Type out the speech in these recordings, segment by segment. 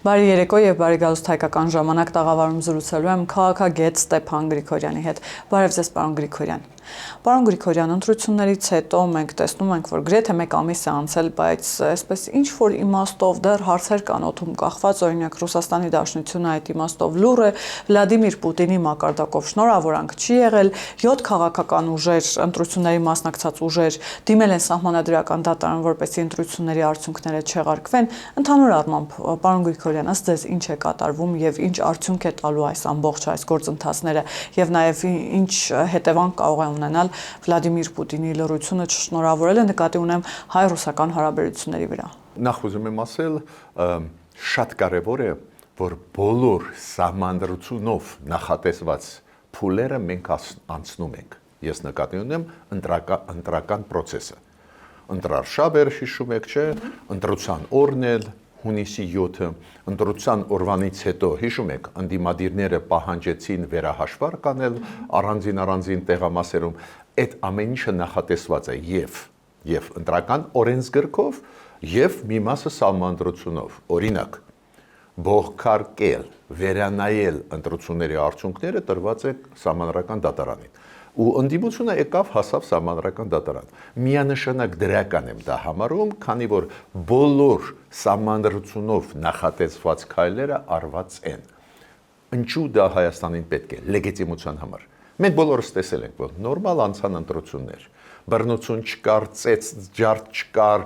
Բարի երեկո եւ բարի գալուստ հայկական ժամանակ տաղավարում զրուցելու եմ քաղաքագետ Ստեփան Գրիգորյանի հետ։ Բարև ձեզ, պարոն Գրիգորյան։ Պարոն Գրիգորյան, ընտրություններից հետո մենք տեսնում ենք, որ գրեթե 1 ամիս է անցել, բայց այսպես ինչ որ իմաստով դեռ հարցեր կան օդում կախված, օրինակ Ռուսաստանի Դաշնությունը այդ իմաստով լուր է, Վլադիմիր Պուտինի մակարդակով շնորհավորանք չի եղել, 7 քաղաքական ուժեր, ընտրությունների մասնակցած ուժեր դիմել են սահմանադրական դատարան, որպեսզի ընտրությունների արդյունքները չեղարկվեն։ Ընդհանուր առմամբ, պարոն Գրիգորյան, ըստ ձեզ ինչ է կատարվում եւ ինչ արդյունք է տալու այս ամբողջ գործընթացները եւ նաեւ ինչ հետևանք կարող է ունենալ Վլադիմիր Պուտինի լռությունը չշնորհավորելը, նկատի ունեմ հայ-ռուսական հարաբերությունների վրա։ Նախ ուզում եմ ասել, շատ կարևոր է, որ բոլոր սահմանադրությունով նախատեսված փուլերը մենք անցնում ենք։ Ես նկատի ունեմ ընտրական process-ը։ Ընտրարշավը հիշում եք, չէ՞, ընտրության օրն էլ հունիսի 7-ը, ընտրության օրվանից հետո հիշում եք, ընդդիմադիրները պահանջեցին վերահաշվարկ անել առանձին տեղամասերում, այդ ամեն ինչը նախատեսված է եւ ընտրական օրենսգրքով եւ մի մասը սահմանադրությունով, օրինակ, բողոքարկել, վերանայել ընտրությունների արդյունքները տրված է սահմանադրական դատարանին։ Ու ընդդիմությունը եկավ հասավ սահմանադրական դատարան։ Միանշանակ դրական եմ դա համարում, քանի որ բոլոր սահմանադրությունով նախատեսված քայլերը արված են։ Ինչու դա Հայաստանին պետք է լեգիտիմության համար։ Մենք բոլորս տեսել ենք, որ նորմալ անցան ընտրություններ, բռնություն չկար, ծեծ ջարդ չկար,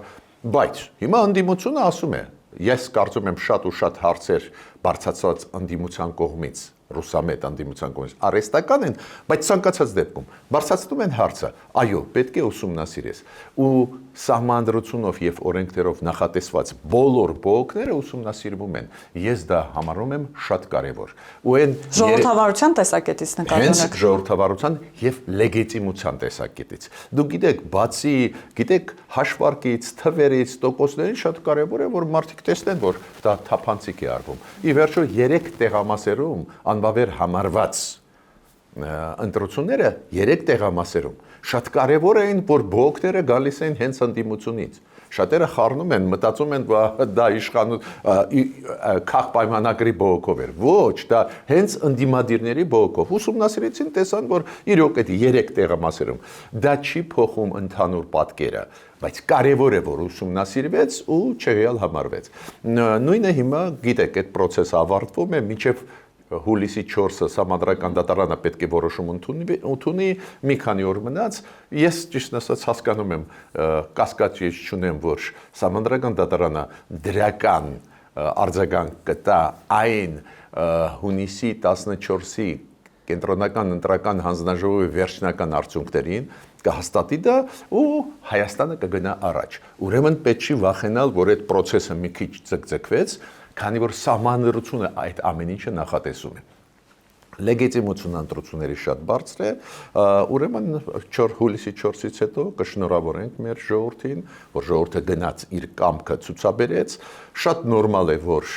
բայց հիմա ընդդիմությունը ասում է, ես կարծում եմ շատ ու շատ հարցեր բարձրացված ընդդիմության կողմից ռուսամետ ընդդիմության կողմից արհեստական են, բայց ցանկացած դեպքում բարձրացնում են հարցը, այո, պետք է ուսումնասիրես։ Ու սահմանադրությունով եւ օրենքներով նախատեսված բոլոր բողոքները ուսումնասիրվում են։ Ես դա համարում եմ շատ կարեւոր։ Ու այն ժողովրդավարության տեսակետից նկատի ունեք։ Հենց ժողովրդավարության եւ լեգիտիմության տեսակետից։ Դուք գիտեք, բացի, գիտեք, հաշվարկից, թվերից, տոկոսներից շատ կարեւոր է, որ մարդիկ տեսնեն, որ դա թափանցիկ է արվում։ Ի վերջո 3 տեղամասերում անբավեր համարված ընտրությունները 3 տեղամասերում շատ կարևոր էին, որ բողոքները գալիս են հենց ընդդիմությունից։ Շատերը խառնում են, մտածում են, դա քաղ պայմանագրի բողոքով էր։ Ոչ, դա հենց ընդդիմադիրների բողոքով։ Ուսումնասիրեցին, տեսան, որ իրոք այդ 3 տեղամասերում դա չի փոխում ընդհանուր պատկերը, բայց կարևոր է, որ ուսումնասիրվեց ու չեղյալ համարվեց։ Նույնը հիմա, գիտեք, այդ process-ը ավարտվում է, մինչև հուլիսի 4-ը սահմանադրական դատարանը պետք է որոշում ընդունի, մի քանի օր մնաց, ես ճիշտ ասած հասկանում եմ, կասկած չունեմ, որ սահմանադրական դատարանը դրական արձագանք կտա այն հունիսի 14-ի կենտրոնական ընտրական հանձնաժողովի վերջնական արդյունքներին, կհաստատի դա ու Հայաստանը կգնա առաջ։ Ուրեմն պետք չի վախենալ, որ այդ process-ը մի քիչ ձգձգվեց, քանի որ սահմանադրությունը այդ ամեն ինչը նախատեսում է։ Լեգիտիմություն ընտրությունների շատ բարձր է, ուրեմն հուլիսի 4-ից հետո կշնորհավորենք մեր ժողովրդին, որ ժողովուրդը գնաց իր կամքը ցուցաբերեց, շատ նորմալ է, որ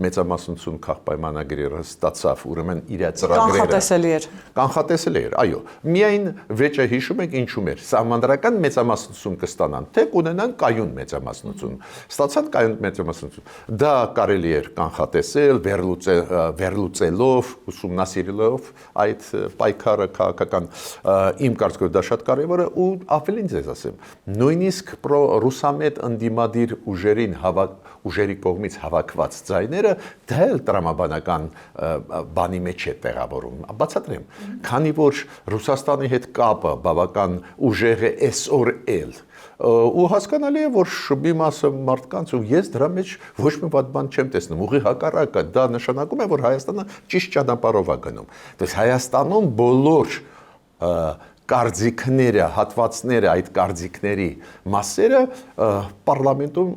մեծամասնություն քաղաքապայմանագրի ստացավ, ուրեմն իր ծրագրերը կանխատեսելի էր, այո։ Միայն վեճը հիշում եք ինչու էր, սահմանադրական մեծամասնություն կստանան, թե կունենան կայուն մեծամասնություն, ստացան կայուն մեծամասնություն։ Դա կարելի էր կանխատեսել, վերլուծելով, ուսումնասիրելով այդ պայքարը քաղաքական, իմ կարծիքով դա շատ կարևոր է ու ավելին ձեզ ասեմ, նույնիսկ ռուսամետ ընդդիմադիր ուժերի կողմից հավաքված ձայները դա էլ տրամաբանական բանի մեջ է տեղավորում, բացատրեմ, քանի որ Ռուսաստանի հետ կապը բավական ուժեղ է այսօր էլ ու հասկանալի է, որ մի մասը մարդկանց ու ես դրա մեջ ոչ մի վատ բան չեմ տեսնում, ուղղի հակառակը, դա նշանակում է, որ Հայաստանը ճիշտ ճանապարհով է գնում։ Դες Հայաստանում բոլոր կարծիքները, հատվածները, այդ կարծիքների մասերը պարլամենտում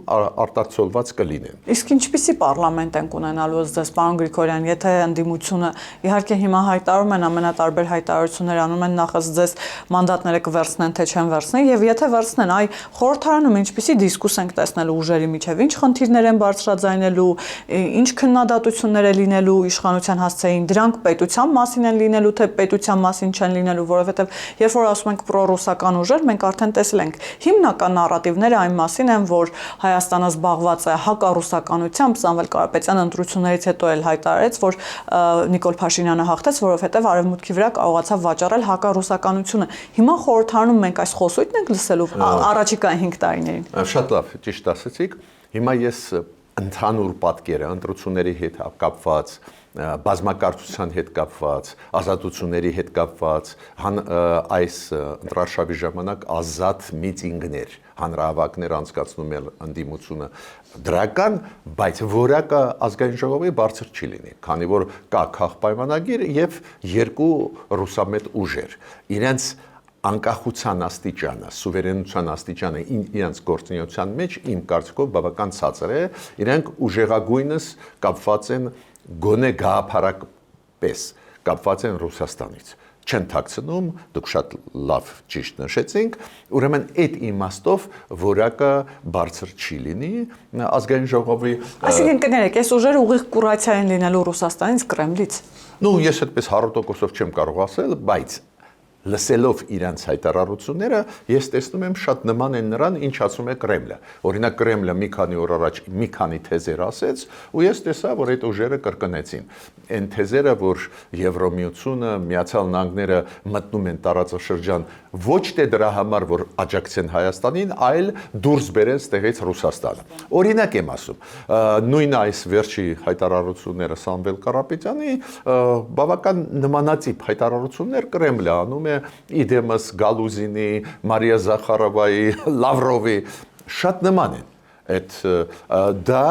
արտացոլված կլինեն։ Իսկ ինչպիսի պարլամենտ ենք ունենալու ըստ պարոն Գրիգորյան, եթե ընդդիմությունը իհարկե հիմա հայտարարում են ամենատարբեր հայտարարություններ անում են նախ ըստ ձեզ մանդատները կվերցնեն թե չեն վերցնի եւ եթե վերցնեն, այ խորհրդարանում ինչպիսի դիսկուս ենք տեսնելու ուժերի միջև, ինչ խնդիրներ են բարձրաձայնելու, ինչ քննադատություններ է լինելու իշխանության հասցեին, դրանք պետության մասին են լինելու, թե պետության մասին չեն լինելու, որովհետեւ երբ որ ասում ենք պրոռուսական ուժեր, մենք արդեն տեսել ենք հիմնական նարատիվները այն մասին են, որ Հայաստանը զբաղված է հակառուսականությամբ, Սամվել Կարապետյանը ընտրություններից հետո էլ հայտարարեց, որ Նիկոլ Փաշինյանը հաղթեց, որովհետև արևմուտքի վրա կարողացավ վաճառել հակառուսականությունը։ Հիմա խորհրդարանում մենք այս խոսույթն ենք լսելու առաջիկա 5 տարիներին։ Շատ լավ, ճիշտ ասացիք։ Հիմա ես ընդհանուր պատկերը ընտրությունների հետ կապված, բազմակարծության հետ կապված, ազատությունների հետ կապված, այս ընտրարշավի ժամանակ ազատ միտինգներ, հանրահավաքներ անցկացնում են ընդդիմությունը դրական, բայց որակը ազգային ժողովի բարձր չի լինի, քանի որ կա քաղաքապայմանագիր եւ երկու ռուսամետ ուժեր։ Իրենց անկախության աստիճանը, սուվերենության աստիճանը իրենց գործունեության մեջ իմ կարծիքով բավական ցածր է, իրենք ուժեղագույնս կապված են գոնե գաղափարապես, կապված են Ռուսաստանից։ Չեն թաքցնում, դուք շատ լավ ճիշտ նշեցինք, ուրեմն այդ իմաստով որակը բարձր չի լինի ազգային ժողովի։ Այսինքն կներեք, այս ուժերը ուղիղ կուրացիա են լինելու Ռուսաստանից, Կրեմլից։ Ես այդպես 100%-ով չեմ կարող ասել, բայց լսելով իրանց հայտարարությունները, ես տեսնում եմ շատ նման են նրան, ինչ ասում է Կրեմլը։ Օրինակ Կրեմլը մի քանի օր առաջ մի քանի թեզեր ասեց, ու ես տեսա, որ այդ ուժերը կրկնեցին։ Այն թեզերը, որ Եվրոմիությունը, Միացյալ Նահանգները մտնում են տարածաշրջան ոչ թե դրա համար, որ աջակցեն Հայաստանին, այլ դուրս բերեն ստեղից Ռուսաստանը։ Օրինակ եմ ասում, նույն այս վերջի հայտարարությունները Սամվել Կարապետյանի բավական նմանատիպ հայտարարություններ Կրեմլը անում է իդեմս Գալուզինի, Մարիա Զախարովայի, Լավրովի շատ նման են։ Այդ դա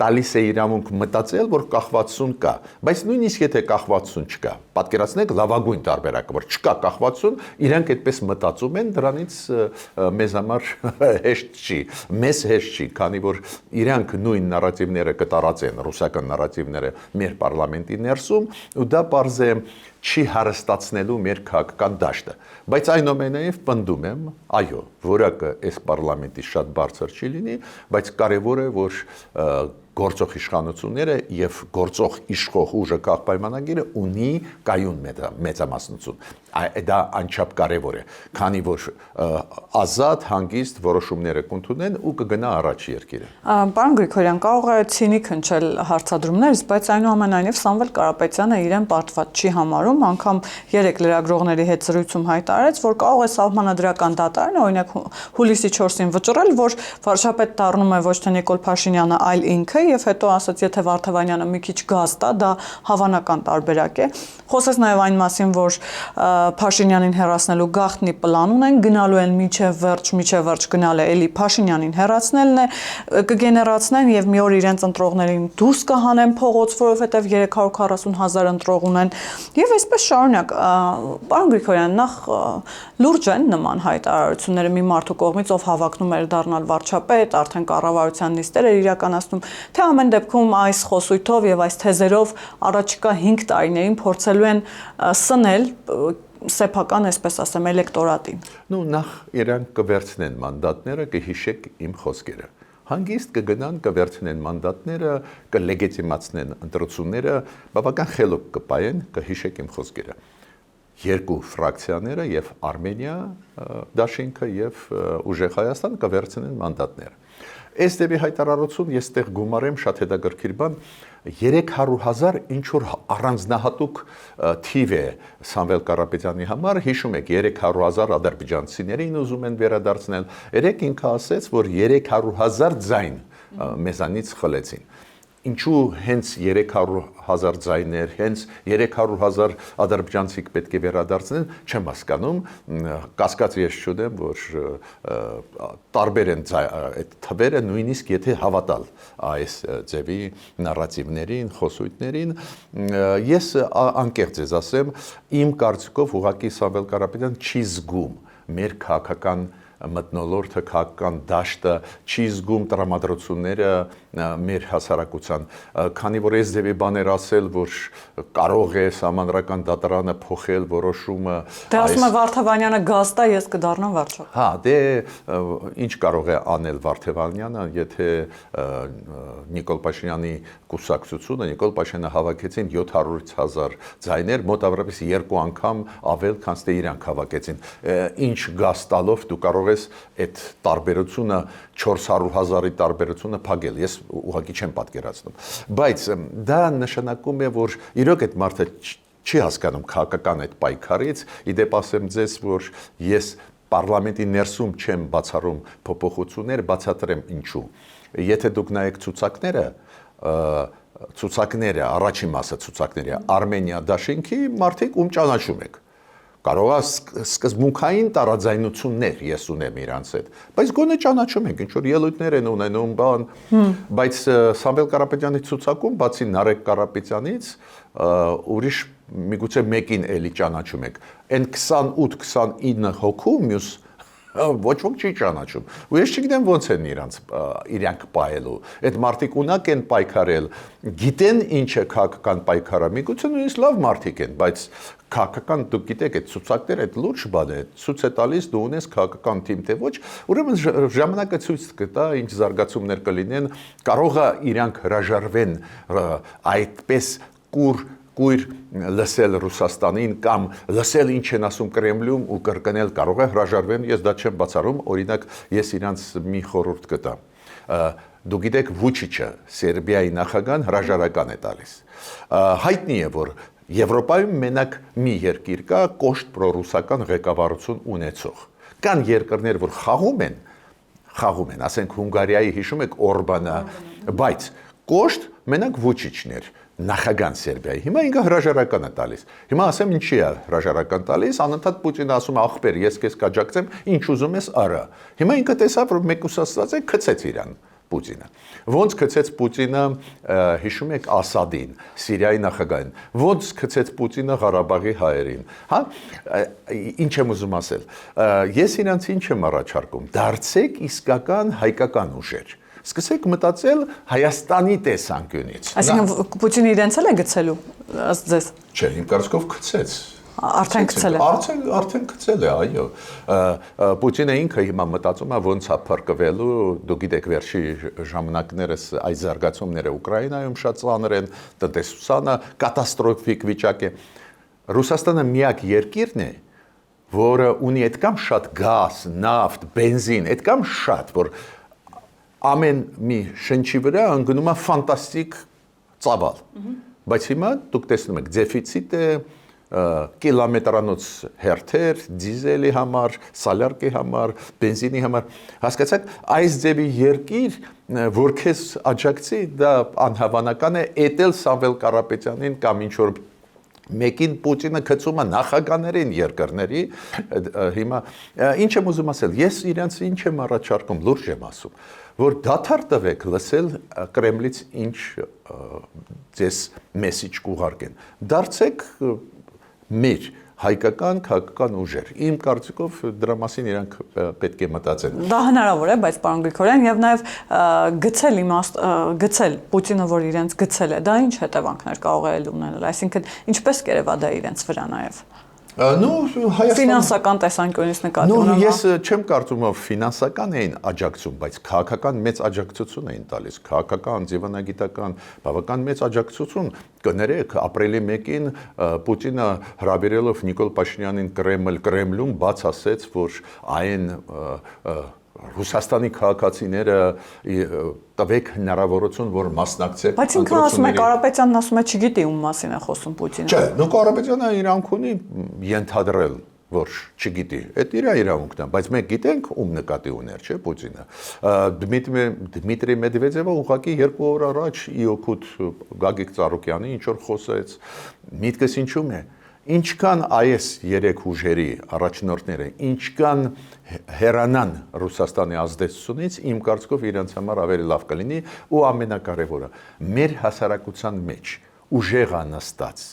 տալիս է իրավունք մտածել, որ կախվածություն կա, բայց նույնիսկ եթե կախվածություն չկա, պատկերացնեք լավագույն տարբերակը, որ չկա կախվածություն, իրենք այդպես մտածում են, դրանից մեզ համար հեշտ չի, մեզ հեշտ չի, քանի որ իրենք նույն նարատիվները կտարածեն, ռուսական նարատիվները մեր պարլամենտի ներսում, ու դա պարզ է չի հարստացնելու մեր քաղաքական դաշտը, բայց այնուամենայնիվ պնդում եմ, այո, որակը այս պարլամենտի շատ բարձր չի լինի, բայց կարևոր է, որ գործող իշխանությունները եւ գործող իշխող ուժը քաղաքապայմանագիրը ունի կայուն մեծամասնություն։ Դա անչափ կարևոր է, քանի որ ազատ, հանգիստ որոշումները կընդունեն ու կգնա առաջ երկիրը։ Պարոն Գրիգորյան, կարող է ցինիկ հնչել հարցադրումներից, բայց այնուամենայնիվ Սամվել Կարապետյանը իրեն պարտված չի համարում, անգամ 3 լրագրողների հետ զրույցում հայտարարեց, որ կարող է սահմանադրական դատարանը, օրինակ հուլիսի 4-ին վճռել, որ վարչապետ դառնում է ոչ թե Նիկոլ Փաշինյանը, այլ ինքը, եւ հետո ասաց, եթե Վարդավանյանը մի քիչ գազ տա, դա հավանական տարբերակ է։ Խոսեց նաեւ այն մասին, որ Փաշինյանին հեռացնելու գաղտնի պլան ունեն, գնալու են միջև վերջ գնալը էլի Փաշինյանին հեռացնելն է, կգեներացնեն եւ մի օր իրենց ընտրողներին դուրս կհանեն փողոց, որովհետեւ 340,000 ընտրող ունեն։ Եվ այսպես շարունակ, պարոն Գրիգորյան, նախ լուրջ են նման հայտարարությունները մի մարդու կողմից, ով հավակնում էր դառնալ վարչապետ, արդեն կառավարության նիստեր էր իրականացնում, թե ամեն դեպքում այս խոսույթով եւ այս թեզերով առաջիկա 5 տարիներին փորձելու են սնել սեփական, այսպես ասեմ, էլեկտորատին։ Նախ իրանք կվերցնեն մանդատները, կհիշեք իմ խոսքերը։ Հանգիստ կգնան, կվերցնեն մանդատները, կլեգիտիմացնեն ընտրությունները, բավական խելոք կպայեն, կհիշեք իմ խոսքերը։ Երկու ֆրակցիաները եւ Արմենիա դաշինքը եւ Ուժեղ Հայաստան կվերցնեն մանդատները։ Այս դեպի հայտարարություն ես տեղ գումարեմ շատ հետաքրքիր բան 300,000 ինչ որ առանձնահատուկ թիվ է Սամվել Կարապետյանի համար, հիշում եք 300,000 ադրբեջանցիներին ուզում են վերադարձնել, երեք ինքը ասեց, որ 300,000 ձայն մեզանից խլեցին։ Ինչու հենց 300,000 ձայներ, հենց 300,000 ադրբեջանցիք պետք է վերադարձնեն, չեմ հասկանում, կասկած ես չունեմ, որ տարբեր են այդ թվերը, նույնիսկ եթե հավատալ այս ձևի նարատիվներին, խոսույթներին, ես անկեղծ ես ասեմ, իմ կարծիքով ուղղակի Սամվել Կարապետյան չի զգում մեր քաղաքական մթնոլորտը քաղաքական դաշտը չի զգում տրամադրությունները մեր հասարակության, քանի որ այս ձևի բաներ ասել, որ կարող է սահմանադրական դատարանը փոխել որոշումը։ Դե ասում է Վարդավանյանը գազտա, ես կդառնամ վարչապետ։ Հա, դե ինչ կարող է անել Վարդավանյանը, եթե Նիկոլ Փաշինյանի կուսակցությունը, Նիկոլ Փաշինյանը հավաքեցին 700,000 ձայներ, մոտավորապես 2 անգամ ավել, քան թե իրանք հավաքեցին։ Ինչ գազ տալով դու կարող ես այդ տարբերությունը 400,000-ի տարբերությունը փակել։ Ես ուղղակի չեմ պատկերացնում։ Բայց դա նշանակում է, որ իրոք այդ մարդը չի հասկանում քաղաքական այդ պայքարից, իդեպ ասեմ ձեզ, որ ես պարլամենտի ներսում չեմ բացառում փոփոխություններ, բացատրեմ ինչու։ Եթե դուք նայեք ցուցակները, առաջին մասը ցուցակները Արմենիա դաշինքի մարդիկ ում ճանաչում եք։ Կարող է սկզբունքային տարաձայնություններ ես ունեմ իրանց հետ, բայց գոնե ճանաչում ենք, ինչ որ ելույթներ են ունենում, բան, բայց Սամվել Կարապետյանի ցուցակում, բացի Նարեկ Կարապետյանից, ուրիշ միգուցե մեկին էլի ճանաչում եք։ Այն 28-29 հոգու մյուս ոչ ոք չի ճանաչում։ Ու ես չգիտեմ ոնց են իրանք պայելու։ Այդ մարդիկ ունակ են պայքարել, գիտեն ինչ է քաղաքական պայքարը։ Միգուցե նույնիսկ լավ մարդիկ են, բայց քաղաքական դուք գիտեք, այդ ցուցակները այդ լուրջ բան է, ցույց է տալիս դու ունես քաղաքական թիմ թե ոչ, ուրեմն ժամանակը ցույց կտա ինչ զարգացումներ կլինեն, կարող է իրանք հրաժարվեն այդպես կույր լսել Ռուսաստանին կամ լսել ինչ են ասում Կրեմլում ու կրկնել կարող է հրաժարվեն, ես դա չեմ բացառում, օրինակ ես իրանց մի խորհուրդ կտամ։ Դու գիտեք Վուչիչը, Սերբիայի նախագահան հրաժարական է տալիս։ Հայտնի է, որ Եվրոպայում մենակ մի երկիր կա կոշտ պրոռուսական ղեկավարություն ունեցող։ Կան երկրներ, որ խաղում են, ասենք Հունգարիայի հիշում եք Օրբանը, բայց կոշտ մենակ Վուչիչն էր, նախագահ Սերբիայի։ Հիմա ինքը հրաժարական է տալիս։ Հիմա ասեմ ինչի է հրաժարական տալիս, անընդհատ Պուտինը ասում է ախպեր, ես քեզ կաջակցեմ, ինչ ուզում ես արա։ Հիմա ինքը տեսավ, որ մեկուսացած է, գցեց իրան Պուտինը։ Ոնց գցեց Պուտինը, հիշում եք Ասադին, Սիրիայի նախագահին, ոնց գցեց Պուտինը Ղարաբաղի հայերին, հա։ Ինչ եմ ուզում ասել։ Ես իրանց ինչ եմ առաջարկում, դարձեք իսկական հայկական ուժեր։ Սկսեք մտածել Հայաստանի տեսանկյունից։ Այսինքն Պուտինը իրենց էլ է գցելու, ըստ ձեզ։ Չէ, իմ կարծիքով գցեց։ Արդեն գցել է։ Արդեն գցել է, այո։ Պուտինը ինքը հիմա մտածում է ոնց է փրկվելու, դուք գիտեք վերջի ժամանակներս այս զարգացումները Ուկրաինայում շատ ծանր են, տնտեսությունը կատաստրոֆիկ վիճակ է։ Ռուսաստանը միակ երկիրն է, որը ունի այդքան շատ գազ, նավթ, բենզին, այդքան շատ, որ ամեն մի շնչի վրա ընկնում է ֆանտաստիկ ծավալ։ Բայց հիմա դուք տեսնում եք դեֆիցիտ է կիլոմետրանոց հերթեր, դիզելի համար, սալարկի համար, բենզինի համար։ Հասկացաք, այս ձևի երկիր, որ քեզ աջակցի, դա անհավանական է, էտել Սամվել Կարապետյանին կամ ինչ որ մեկին Պուտինը գցում է նախագահներին երկրների, հիմա ինչ եմ ուզում ասել, ես իրենց ինչ եմ առաջարկում, լուրջ եմ ասում, որ դադար տվեք լսել Կրեմլից ինչ ձեզ մեսիջ կուղարկեն, դարձեք մեր հայկական քաղաքական ուժեր։ Իմ կարծիքով դրա մասին իրանք պետք է մտածեն։ Դա հնարավոր է, բայց պարոն Գրիգորյան, եւ նաեւ գցել Պուտինը, որ իրենց գցել է, դա ինչ հետևանքներ կարող է ունենալ, այսինքն ինչպես կերևա դա իրենց վրա նաեւ։ Ֆինանսական տեսանկյունից նկատի ունենալով։ Ես չեմ կարծում, որ ֆինանսական էին աջակցում, բայց քաղաքական մեծ աջակցություն էին տալիս, քաղաքական, ձևանագիտական, բավական մեծ աջակցություն։ Կներեք, ապրիլի 1-ին Պուտինը հրավիրելով Նիկոլ Փաշինյանին Կրեմլում բաց ասեց, որ այն Ռուսաստանի քաղաքացիները տվեք հնարավորություն, որ մասնակցեք։ Բայց ինքը ասում է Կարապետյանն ասում է չգիտի ում մասին է խոսում Պուտինը։ Չէ, նո Կարապետյանը իրանք ունի ենթադրել, որ չգիտի։ Այդ իր իրավունքն է, բայց մենք գիտենք ում նկատի ուներ, չէ, Պուտինը։ Դմիտրի Մեդվեդևը ուղղակի 2 օր առաջ իօքուտ Գագիկ Ծառուկյանի ինչ որ խոսեց։ Միտքս ինչու՞մ է։ Ինչքան այս 3 ուժերի առաջնորդները, ինչքան հեռանան Ռուսաստանի ազդեցությունից, իմ կարծիքով իրենց համար ավելի լավ կլինի ու ամենակարևորը, մեր հասարակության մեջ ուժեղ անստաց,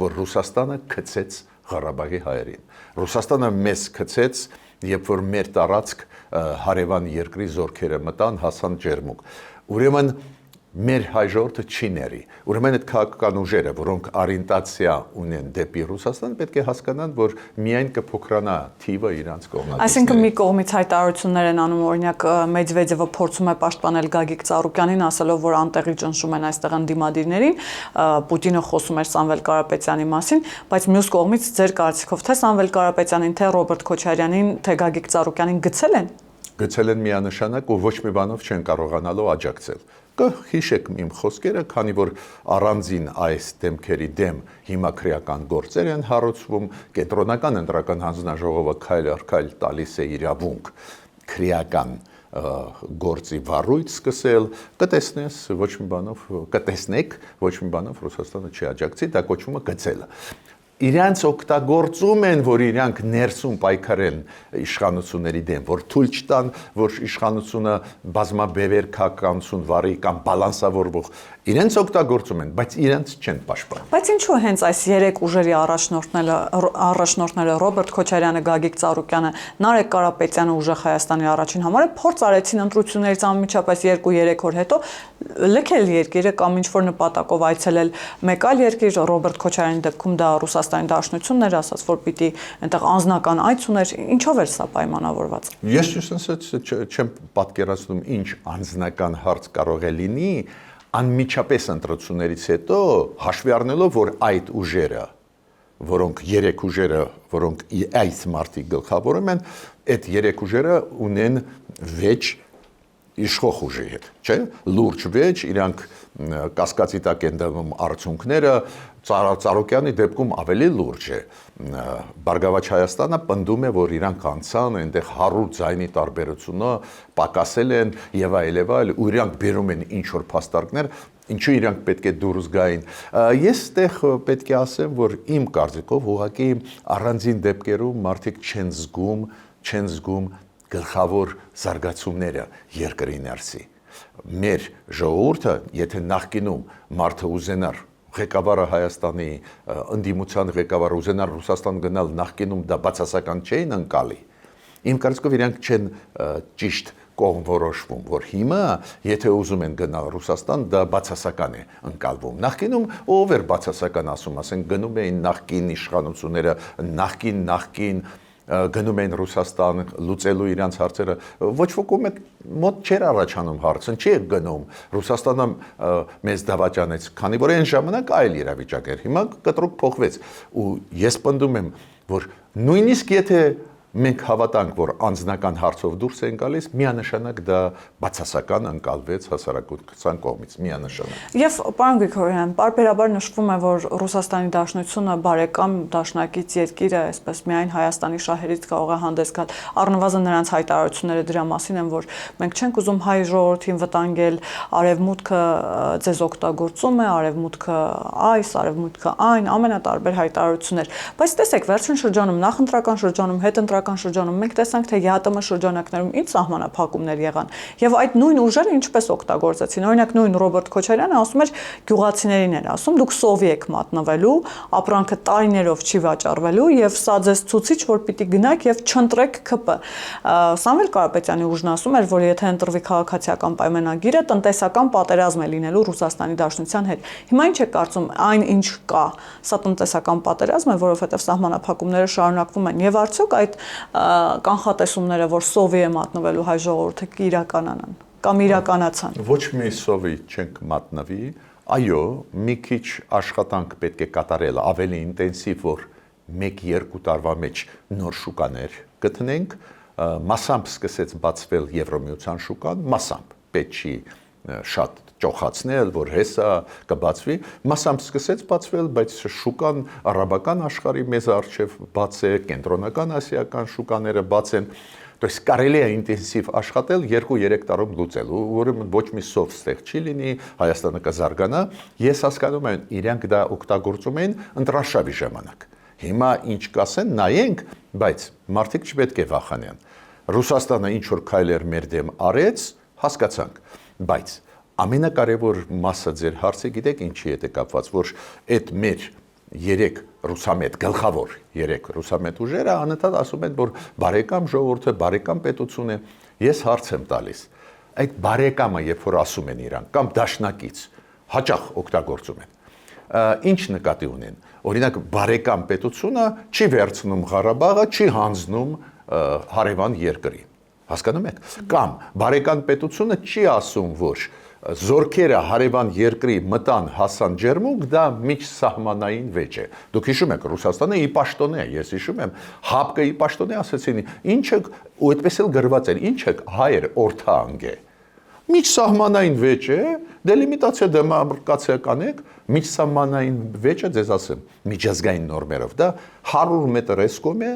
որ Ռուսաստանը գցեց Ղարաբաղի հայերին։ Ռուսաստանը մեզ գցեց երբ որ մեր տարածք հարևան երկրի զորքերը մտան, հասան ջերմուկ։ Ուրեմն մեր հայ ժողովուրդը չի ների։ Ուրեմն այդ քաղաքական ուժերը, որոնք օրիենտացիա ունեն դեպի Ռուսաստան, պետք է հասկանան, որ միայն կփոքրանա թիվը իրանց կողմնակիցների։ Այսինքն մի կողմից հայտարարություններ են անում, օրինակ Մեդվեդևը փորձում է պաշտպանել Գագիկ Ծառուկյանին, ասելով, որ անտեղի ճնշում են այստեղ ընդդիմադիրներին, Պուտինը խոսում էր Սամվել Կարապետյանի մասին, բայց մյուս կողմից ձեր կարծիքով թե Սամվել Կարապետյանին, թե Ռոբերտ Քոչարյանին, թե Գագիկ Ծառուկյանին գցել են։ Գցել են միանշանակ ու ոչ մի բանով չեն կարողանալու աջակցել։ Կհիշեք իմ խոսքերը, քանի որ առանձին այս դեմքերի դեմ հիմա քրեական գործեր են հարուցվում, կենտրոնական ընտրական հանձնաժողովը քայլ առ քայլ տալիս է իրավունք քրեական գործի վառույց սկսել, կտեսնեք, ոչ մի բանով Ռուսաստանը չի աջակցի, դա կոչվում է գցելը։ Իրանց օգտագործում են, որ իրանք ներսում պայքարեն իշխանությունների դեմ, որ թույլ չտան, որ իշխանությունը բազմաբևեր քաղաքականություն վարի կամ բալանսավորվող, իրենց օգտագործում են, բայց իրենց չեն պաշտպանում։ Բայց ինչու հենց այս երեք ուժերի առաջնորդները Ռոբերտ Քոչարյանը, Գագիկ Ծառուկյանը, Նարեկ Կարապետյանը ուժեղ Հայաստանի առաջին համարը փորձ արեցին ընտրություններից անմիջապես 2-3 օր հետո լքել երկիրը կամ ինչ-որ նպատակով այցելել մեկ այլ երկիր, Ռոբերտ Քոչարյանի դեպքում դա Ռուսաստանի Դաշնությունն էր, ասաց, որ պիտի այնտեղ անձնական այց ուներ, ինչով էր սա պայմանավորված։ Ես չեմ պատկերացնում ինչ անձնական հարց կարող է լինի անմիջապես ընտրություններից հետո հաշվի առնելով, որ այդ ուժերը, որոնք երեք ուժերը, որոնք այս մարտի գլխավորում են, այդ երեք ուժերը ունեն վեճ իշխող ուժի հետ, չէ՞, լուրջ վեճ, իրանք կասկածի տակ են դնում արդյունքները, Ծառուկյանի դեպքում ավելի լուրջ է։ Բարգավաճ Հայաստանը պնդում է, որ իրանք անցան, այնտեղ 100 ձայնի տարբերությունը պակասել են եւ այլ, ու իրանք բերում են ինչ-որ փաստարկներ, ինչու իրանք պետք է դուրս գային։ Ես այդտեղ պետք է ասեմ, որ իմ կարծիքով ուղղակի առանձին դեպքերում մարդիկ չեն զգում գլխավոր զարգացումները երկրի ներսի։ Մեր ժողովուրդը, եթե նախկինում մարդը ուզենար ղեկավարը Հայաստանի ընդդիմության ղեկավարը ուզենար Ռուսաստան գնալ, նախկինում դա բացասական չէին ընկալի։ Իմ կարծիքով իրանք չեն ճիշտ կողմ որոշվում, որ հիմա եթե ուզում են գնալ Ռուսաստան, դա բացասական է ընկալվում։ Նախկինում ով էր բացասական ասում, ասենք գնում էին նախկին իշխանությունները, նախկին գնում էին Ռուսաստան լուծելու իրանց հարցերը, ոչ ոքի մոտ չէր առաջանում հարցը, չի գնում Ռուսաստանը մեզ դավաճանեց, քանի որ այն ժամանակ այլ իրավիճակ էր, հիմա կտրուկ փոխվեց ու ես պնդում եմ, որ նույնիսկ եթե մենք հավատանք, որ անձնական հարցով դուրս են գալիս, միանշանակ դա բացասական ընկալվեց հասարակության կողմից, միանշանակ։ Եվ պարոն Գրիգորյան, պարբերաբար նշվում է, որ Ռուսաստանի Դաշնությունը բարեկամ դաշնակից երկիր է, այսպես միայն Հայաստանի շահերից կարող է հանդես գալ։ Առնվազն նրանց հայտարարությունները դրա մասին են, որ մենք չենք ուզում հայ ժողովրդին վտանգել, արևմուտքը ձեզ օգտագործում է, արևմուտքը այս, արևմուտքը այն, ամենատարբեր հայտարարություններ։ Բայց տեսեք, վերջին շրջանում, նախընտրական շրջանում, հետընտրական շրջանում մենք տեսանք, թե ԵԱՏՄ շրջանակներում ինչ սահմանափակումներ եղան եւ այդ նույն ուժերը ինչպես օգտագործեցին։ Օրինակ նույն Ռոբերտ Քոչարյանը ասում էր գյուղացիներին էր ասում, դուք սովի եք մատնվելու, ապրանքը տարիներով չի վաճառվելու եւ սա ձեզ ցուցիչ, որ պիտի գնաք եւ չընտրեք ԿՊ։ Սամվել Կարապետյանի ուժն ասում էր, որ եթե ընտրվի քաղաքացիական պայմանագիրը, տնտեսական պատերազմ է լինելու Ռուսաստանի Դաշնության հետ։ Հիմա ինչ է կարծում, այն ինչ կա, սա տնտեսական պատերազմ է, որովհետեւ սահմանափակումները շարունակվում են եւ արդյոք այդ կանխատեսումները, որ սովի է մատնվելու հայ ժողովուրդը կիրականանան կամ իրականացան։ Ոչ մի սովի չենք մատնվի, այո, մի քիչ աշխատանք պետք է կատարել ավելի ինտենսիվ, որ 1-2 տարվա մեջ նոր շուկաներ գտնենք, մասամբ սկսեց բացվել Եվրոմիության շուկան, մասամբ պետք չի շատ ճոխացնել, որ հեսա կբացվի, մասամբ սկսեց բացվել, բայց շուկան արաբական աշխարհի մեզ առջև բաց է, կենտրոնական ասիական շուկաները բաց են, то есть կարելի է ինտենսիվ աշխատել 2-3 տարում լուծել, ուրեմն ոչ մի սով ստեղ չի լինի, Հայաստանը կզարգանա, ես հասկանում եմ, իրանք դա օգտագործում են ընտրաշավի ժամանակ։ Հիմա ինչ կասեն, նայենք, բայց մարդիկ չպետք է վախենան։ Ռուսաստանը ինչ որ քայլեր մեր դեմ արեց, հասկացանք, բայց ամենակարևոր մասը ձեր հարցը գիտեք ինչի հետ է կապված, որ այդ մեր 3 ռուսամետ գլխավոր 3 ռուսամետ ուժերը անընդհատ ասում են, որ բարեկամ ժողովուրդը, բարեկամ պետություն է, ես հարց եմ տալիս։ Այդ բարեկամը, երբ որ ասում են իրան, կամ դաշնակից, հաճախ օգտագործում են։ Ինչ նկատի ունեն։ Օրինակ, բարեկամ պետությունը չի վերցնում Ղարաբաղը, չի հանձնում հարևան երկրին։ Հասկանում եք։ Կամ բարեկամ պետությունը չի ասում, որ զորքերը հարևան երկրի մտան հասան ջերմուկ, դա միջսահմանային վեճ է։ Դուք հիշում եք, Ռուսաստանը ի պաշտոնե է, ես հիշում եմ, ՀԱՊԿ-ը ի պաշտոնե ասեցին, ինչը ու այդպես էլ գրված էր, ինչը հայեր օրթանգ է։ Միջսահմանային վեճ է, դելիմիտացիա դեմարկացիա կանեք, միջսահմանային վեճը ձեզ ասեմ, միջազգային նորմերով, դա 100 մետր էս կողմ է,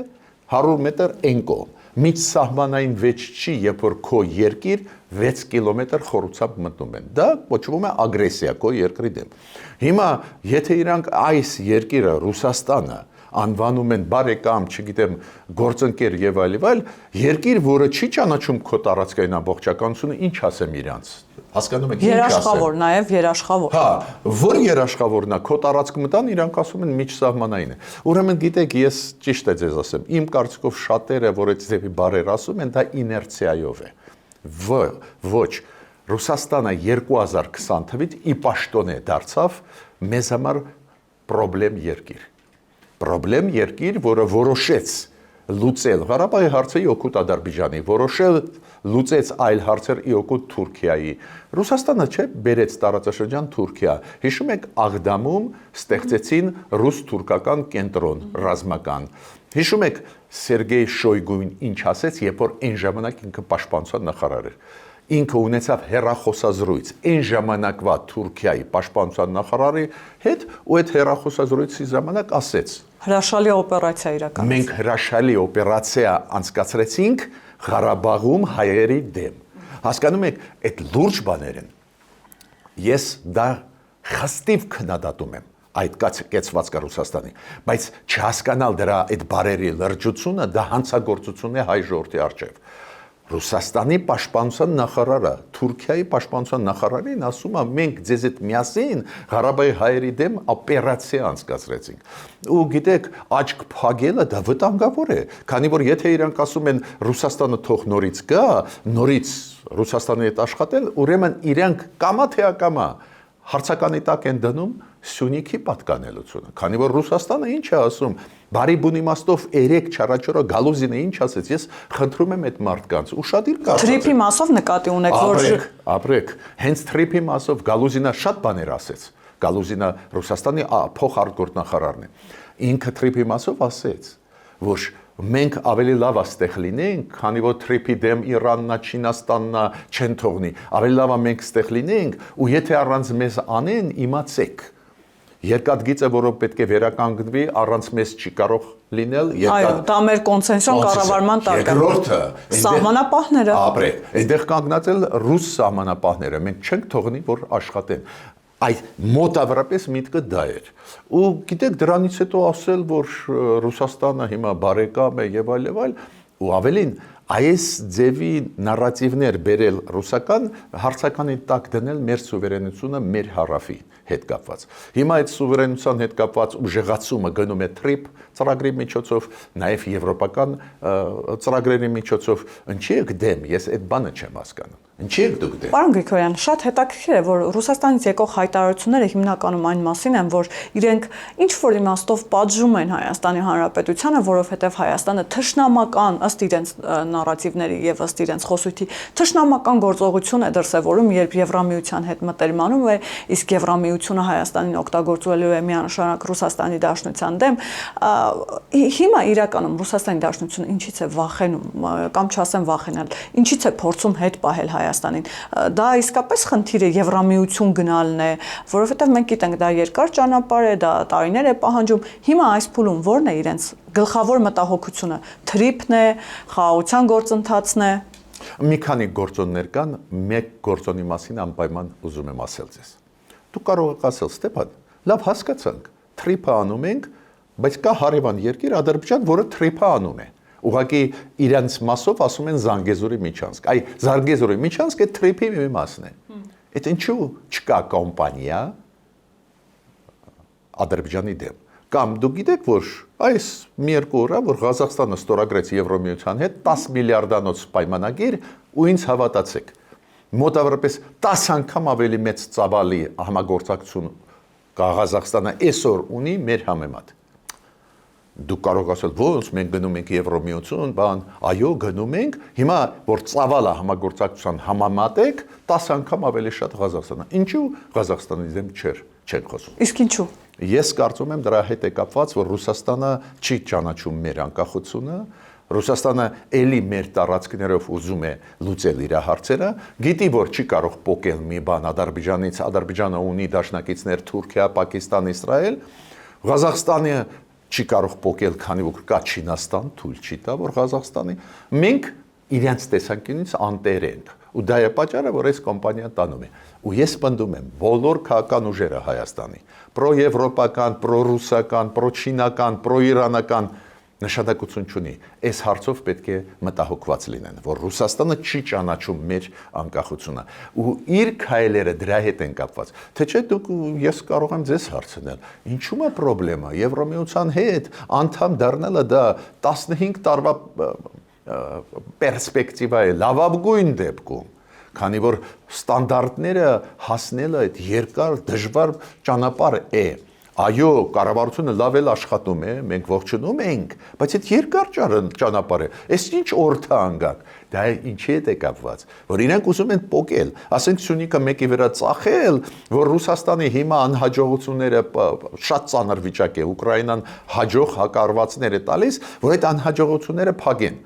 100 մետր այն կողմ։ Միջսահմանային վեճ չի, երբ որ քո երկիր 6 կիլոմետր խորությամբ մտնում են։ Դա կոչվում է ագրեսիա քո երկրի դեմ։ Հիմա, եթե իրանք այս երկիրը Ռուսաստանը անվանում են բարեկամ, չգիտեմ, գործընկեր եւ այլ, երկիր, որը չի ճանաչում քո տարածքային ամբողջականությունը, ինչ ասեմ իրանց։ Հասկանում եք, ինչ ասեմ։ Երաշխավոր, նաև երաշխավոր։ Հա, որ երաշխավորն է, քո տարածք մտան, իրանք ասում են միջսահմանային է։ Ուրեմն գիտեք, ես ճիշտ է ձեզ ասեմ, իմ կարծիքով շատերը, որ այդ ձևի բառեր ասում են, դա իներցիայով է։ Ոչ, Ռուսաստանը 2020 թվականից ի պաշտոնե դարձավ մեզ համար պրոբլեմ երկիր։ Պրոբլեմ երկիր, որը որոշեց լուծել Ղարաբաղի հարցը ի օգուտ Ադրբեջանի, որոշել լուծեց այլ հարցեր ի օգուտ Թուրքիայի։ Ռուսաստանը չէ բերեց տարածաշրջան Թուրքիա։ Հիշում եք, Աղդամում ստեղծեցին ռուս-թուրքական կենտրոն ռազմական։ Հիշում եք, Սերգեյ Շոյգուին ինչ ասեց, երբ որ այն ժամանակ ինքը պաշտպանության նախարար էր։ Ինքը ունեցավ հեռախոսազրույց այն ժամանակվա Թուրքիայի պաշտպանության նախարարի հետ ու այդ հեռախոսազրույցի ժամանակ ասեց. Հրաշալի օպերացիա իրականացրեցինք։ Մենք հրաշալի օպերացիա անցկացրեցինք Ղարաբաղում հայերի դեմ։ Հասկանում եք, այդ լուրջ բաներ են։ Ես դա խստիվ քննադատում եմ այդ կեցվածքը Ռուսաստանի, բայց չհասկանալ դրա այդ բարերի լրջությունը դա հանցագործություն է հայ ժողովրդի առջև։ Ռուսաստանի պաշտպանության նախարարը, Թուրքիայի պաշտպանության նախարարին ասում է, մենք ձեզ հետ միասին Ղարաբաղի հայերի դեմ օպերացիա անցկացրեցինք։ Ու գիտեք, աչք փակելը դա վտանգավոր է, քանի որ եթե իրանք ասում են Ռուսաստանը թող նորից գա, նորից Ռուսաստանի հետ աշխատել, ուրեմն իրանք կամա թե ակամա հարցականի տակ են դնում Սյունիքի պատկանելությունը, քանի որ Ռուսաստանը ինչ է ասում, բարի բուն իմաստով 3-4 օրը Գալուզինը ինչ ասեց, ես խնդրում եմ այդ մարդկանց, ուշադիր կասած։ Թրիփի մասով նկատի ունեք, որ ապրեք, հենց թրիփի մասով Գալուզինը շատ բաներ ասեց։ Գալուզինը Ռուսաստանի փոխարտգործնախարարն է։ Ինքը թրիփի մասով ասեց, որ մենք ավելի լավ աստեղ լինենք, քանի որ թրիփի դեմ Իրաննա, Չինաստաննա չեն թողնի։ Ավելի լավ է մենք ստեղ լինենք, ու եթե առանց մեզ անեն, իմացեք։ Երկաթգիծը, որը պետք է վերականգնվի, առանց մեզ չի կարող լինել։ Այո, դա մեր կոնցենսիոն կառավարման տակ է։ Երկրորդը սահմանապահները։ Ապրեք, այնտեղ կանգնած էլ ռուս սահմանապահները, մենք չենք թողնի, որ աշխատեն։ Այդ մոտավորապես միտքը դա էր։ Ու գիտեք, դրանից հետո ասել, որ Ռուսաստանը հիմա բարեկամ է եւ այլ, ու ավելին այս ձևի նարատիվներ բերել ռուսական հարցականի տակ դնել մեր սուվերենությունը մեր հարավի հետ կապված։ Հիմա այդ սուվերենության հետ կապված ուժեղացումը գնում է TRIP ծրագրի միջոցով, նաև եվրոպական ծրագրերի միջոցով։ Ինչի եք դեմ, ես այդ բանը չեմ հասկանում։ Ինչի եք դուք դեմ։ Պարոն Գրիգորյան, շատ հետաքրքիր է, որ Ռուսաստանից եկող հայտարարությունները հիմնականում այն մասին են, որ իրենք ինչ որ իմաստով պատժում են Հայաստանի Հանրապետությանը, որովհետև Հայաստանը թշնամական ըստ իրենց նարատիվների եւ ըստ իրենց խոսույթի թշնամական գործողություն է դրսևորում, երբ Եվրամիության հետ մտերմանում է, իսկ Եվրամիությունը Հայաստանին օգտագործելու է միանշանակ Ռուսաստանի Դաշնության դեմ։ Հիմա իրականում Ռուսաստանի Դաշնությունը ինչից է վախենում, կամ չասեմ վախենալ, ինչից է փորձում հետ պահել Հայաստանին։ Դա իսկապես խնդիր է Եվրամիություն գնալն է, որովհետև մենք գիտենք, դա երկար ճանապարհ է, դա տարիներ է պահանջում։ Հիմա այս փուլում ո՞րն է իրենց գլխավոր մտահոգությունը։ Թրիփն է, խաղաղության գործընթացն է։ Մի քանի գործոններ կան, մեկ գործոնի մասին անպայման ուզում եմ ասել ձեզ։ Դու կարող եք ասել, Ստեփան, լավ հասկացանք, թրիփը անում ենք, բայց կա հարևան երկիր Ադրբեջան, որը թրիփը անում է։ Ուղղակի իրանց մասով ասում են Զանգեզուրի միջանցք։ Այ Զանգեզուրի միջանցքը թրիփի մի մասն է։ Այդ ինչու չկա կոմպանիա Ադրբեջանի դեմ։ Կամ դուք գիտեք, որ այս մի երկու օր է, որ Ղազախստանը ստորագրեց Եվրոմիության հետ 10 միլիարդանոց պայմանագիր ու ինձ հավատացեք, մոտավորապես 10 անգամ ավելի մեծ ծավալի համագործակցություն Ղազախստանը այսօր ունի մեր համեմատ։ Դուք կարող ասել, ոնց մենք գնում ենք Եվրոմիություն, բան, այո, գնում ենք, հիմա որ ծավալը համագործակցության համեմատեք, 10 անգամ ավելի շատ Ղազախստանը։ Ինչու Ղազախստանի դեմ չեն խոսում։ Իսկ ինչու։ Ես կարծում եմ դրա հետ է կապված, որ Ռուսաստանը չի ճանաչում մեր անկախությունը, Ռուսաստանը էլի մեր տարածքներով ուզում է լուծել իր հարցերը, գիտի որ չի կարող փոկել մի բան Ադրբեջանից, Ադրբեջանը ունի դաշնակիցներ Թուրքիա, Պակիստան, Իսրայել, Ղազախստանը չի կարող փոկել, քանի որ կա Չինաստան, թույլ չի տա, որ Ղազախստանի մենք իրենց տեսանկյունից անտեր ենք։ Ու դա է պատճառը, որ այս կոմպանիան տանում է։ Ու ես պնդում եմ բոլոր քաղաքական ուժերը Հայաստանի, պրոեվրոպական, պրոռուսական, պրոչինական, պրոիրանական նշանակություն չունի։ Այս հարցով պետք է մտահոգված լինեն, որ Ռուսաստանը չի ճանաչում մեր անկախությունը։ Ու իր քայլերը դրա հետ են կապված։ Թե չէ դուք ես կարող եմ ձեզ հարցնել, ինչու՞ է խնդրեմը Եվրոմիության հետ անդամ դառնալը դա 15 տարվա պերսպեկտիվա է լավագույն դեպքում, քանի որ ստանդարտները հասնելը այդ երկար դժվար ճանապարհ է։ Այո, կառավարությունը լավ էլ աշխատում է, մենք ողջունում ենք, բայց այդ երկար ճանապարհ է։ Այս ինչ օրթա անգակ, դա ինչի հետ է կապված, որ իրենք ուզում են փոկել, ասենք Սյունիքը մեկի վրա ծախել, որ Ռուսաստանի հիմա անհաջողությունները շատ ծանր վիճակ է, Ուկրաինան հաջող հակառվածներ է տալիս, որ այդ անհաջողությունները փակեն։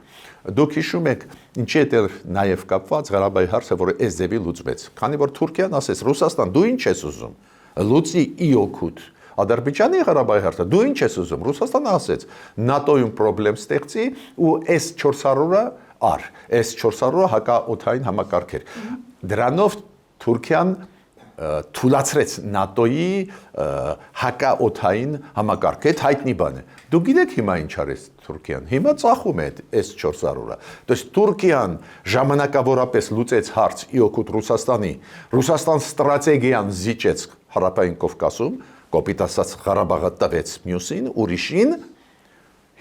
Դուք հիշում եք, ինչի հետ էր նաև կապված Ղարաբաղի հարցը, որ այս ձևի լուծվեց։ Քանի որ Թուրքիան ասեց, Ռուսաստան, դու ինչ ես ուզում։ Լուծի իօքուտ Ադրբեջանի Ղարաբաղի հարցը, դու ինչ ես ուզում։ Ռուսաստանը ասեց, ՆԱՏՕ-ում խնդրեմ ստեղծի ու S-400-ը առ, S-400-ը հակաօդային համակարգ էր։ Դրանով Թուրքիան թույլատրեց ՆԱՏՕ-ի հակաօդային համակարգ, այդ հայտնի բան է։ Դուք գիտեք հիմա ինչ արեց Թուրքիան։ Հիմա ծախում է S-400-ը։ Դες Թուրքիան ժամանակավորապես լուծեց հարց իօքուտ Ռուսաստանի։ Ռուսաստան ստրատեգիան զիջեց Հարավային Կովկասում, կոպիտ ասած Ղարաբաղը տվեց մյուսին, ուրիշին։